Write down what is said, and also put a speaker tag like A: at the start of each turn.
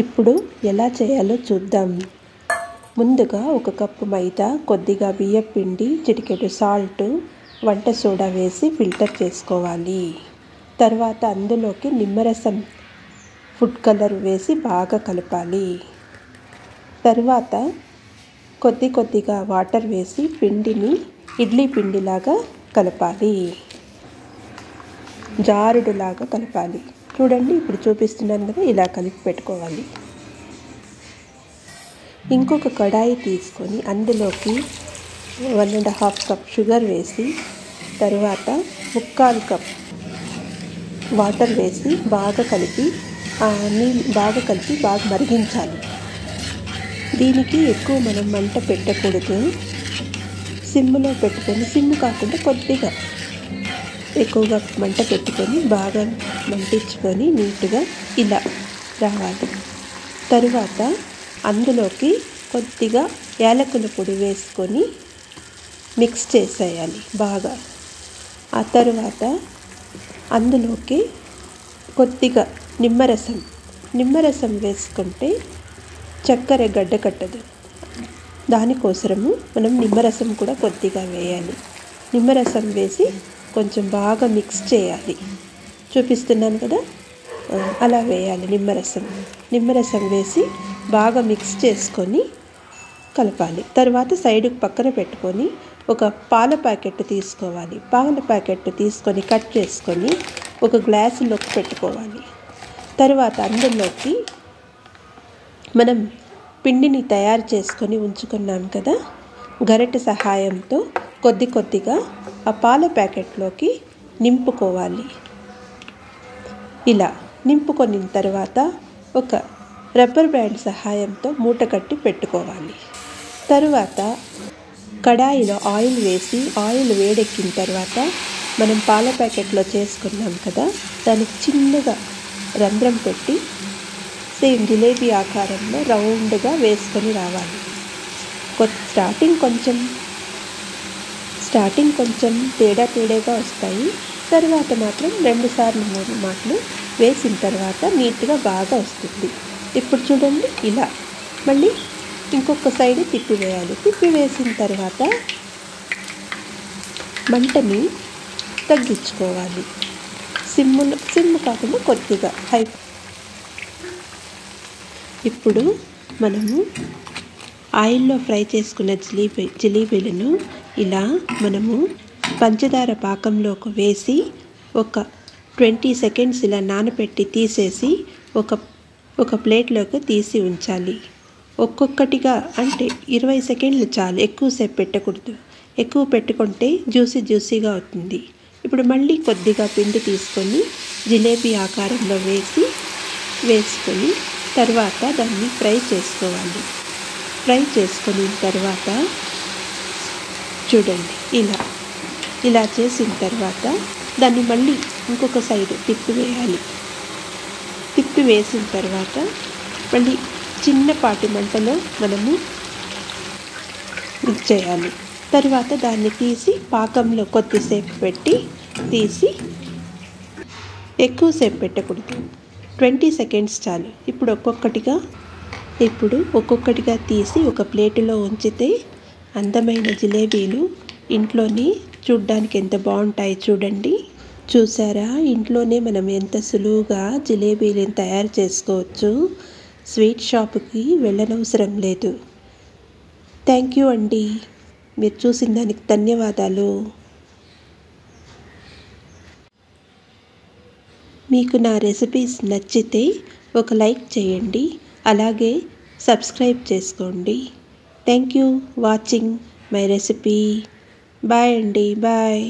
A: ఇప్పుడు ఎలా చేయాలో చూద్దాం. ముందుగా 1 కప్పు మైదా, కొద్దిగా బియ్యం పిండి, చిటికెడు సాల్ట్, వంట సోడా వేసి ఫిల్టర్ చేసుకోవాలి. తర్వాత అందులోకి నిమ్మరసం, ఫుడ్ కలర్ వేసి బాగా కలపాలి. తర్వాత కొద్దిగా వాటర్ వేసి పిండిని ఇడ్లీ పిండిలాగా కలపాలి. జారుడులాగా కలపాలి. చూడండి, ఇప్పుడు చూపిస్తున్నాను కదా, ఇలా కలిపి పెట్టుకోవాలి. ఇంకొక కడాయి తీసుకొని అందులోకి 1.5 కప్ షుగర్ వేసి, తర్వాత 1/4 కప్ వాటర్ వేసి బాగా కలిపి బాగా మరిగించాలి. దీనికి ఎక్కువ మనం మంట పెట్టకూడదు. సిమ్లో పెట్టుకొని, సిమ్ కాకుండా కొద్దిగా ఎక్కువగా మంట పెట్టుకొని బాగా మంటించుకొని నీట్గా ఇలా రావాలి. తరువాత అందులోకి కొద్దిగా యాలకుల పొడి వేసుకొని మిక్స్ చేసేయాలి బాగా. ఆ తర్వాత అందులోకి కొద్దిగా నిమ్మరసం వేసుకుంటే చక్కెర గడ్డ కట్టదు. దానికోసము మనం నిమ్మరసం కూడా కొద్దిగా వేయాలి. నిమ్మరసం వేసి కొంచెం బాగా మిక్స్ చేయాలి. చూపిస్తున్నాను కదా, అలా వేయాలి. నిమ్మరసం వేసి బాగా మిక్స్ చేసుకొని కలపాలి. తర్వాత సైడ్కి పక్కన పెట్టుకొని ఒక పాల ప్యాకెట్ తీసుకోవాలి. పాల ప్యాకెట్ తీసుకొని కట్ చేసుకొని ఒక గ్లాసులోకి పెట్టుకోవాలి. తర్వాత అందులోకి మనం పిండిని తయారు చేసుకొని ఉంచుకున్నాం కదా, గరిటె సహాయంతో కొద్దిగా ఆ పాల ప్యాకెట్లోకి నింపుకోవాలి. ఇలా నింపుకొని తర్వాత ఒక రబ్బర్ బ్యాండ్ సహాయంతో మూట కట్టి పెట్టుకోవాలి. తరువాత కడాయిలో ఆయిల్ వేసి, ఆయిల్ వేడెక్కిన తర్వాత మనం పాల ప్యాకెట్లో చేసుకున్నాం కదా, దానికి చిన్నగా రంధ్రం పెట్టి సేమ్ జిలేబీ ఆకారంలో రౌండ్గా వేసుకొని రావాలి. స్టార్టింగ్ కొంచెం తేడాగా వస్తాయి. తర్వాత మాత్రం 2 సార్లు 3 మాటలు వేసిన తర్వాత నీట్గా బాగా వస్తుంది. ఇప్పుడు చూడండి, ఇలా మళ్ళీ ఇంకొక సైడ్ తిప్పివేయాలి. తిప్పివేసిన తర్వాత మంటని తగ్గించుకోవాలి. సిమ్ కాకుండా కొద్దిగా హై. ఇప్పుడు మనము ఆయిల్లో ఫ్రై చేసుకున్న జిలేబీలను ఇలా మనము పంచదార పాకంలోకి వేసి ఒక 20 సెకండ్స్ ఇలా నానబెట్టి తీసేసి ఒక ప్లేట్లోకి తీసి ఉంచాలి. ఒక్కొక్కటిగా అంటే 20 సెకండ్లు చాలు, ఎక్కువసేపు పెట్టకూడదు. ఎక్కువ పెట్టుకుంటే జ్యూసీగా అవుతుంది. ఇప్పుడు మళ్ళీ కొద్దిగా పిండి తీసుకొని జిలేబీ ఆకారంలో వేసుకొని తర్వాత దాన్ని ఫ్రై చేసుకోవాలి. ఫ్రై చేసుకున్న తర్వాత చూడండి, ఇలా చేసిన తర్వాత దాన్ని మళ్ళీ ఇంకొక సైడ్ తిప్పివేయాలి. తిప్పివేసిన తర్వాత మళ్ళీ చిన్నపాటి మంటలో మనము మిక్స్ చేయాలి. తర్వాత దాన్ని తీసి పాకంలో కొద్దిసేపు పెట్టి తీసి, ఎక్కువసేపు పెట్టకూడదు, 20 సెకండ్స్ చాలు. ఇప్పుడు ఒక్కొక్కటిగా తీసి ఒక ప్లేటులో ఉంచితే అందమైన జిలేబీలు ఇంట్లోనే చూడ్డానికి ఎంత బాగుంటాయి చూడండి. చూసారా, ఇంట్లోనే మనం ఎంత సులువుగా జిలేబీలను తయారు చేసుకోవచ్చు. స్వీట్ షాప్కి వెళ్ళనవసరం లేదు. థ్యాంక్ యూ అండి. మీరు చూసిన దానికి ధన్యవాదాలు. మీకు నా రెసిపీస్ నచ్చితే ఒక లైక్ చేయండి, అలాగే సబ్స్క్రైబ్ చేసుకోండి. Thank you watching my recipe. Bye అండి, బాయ్.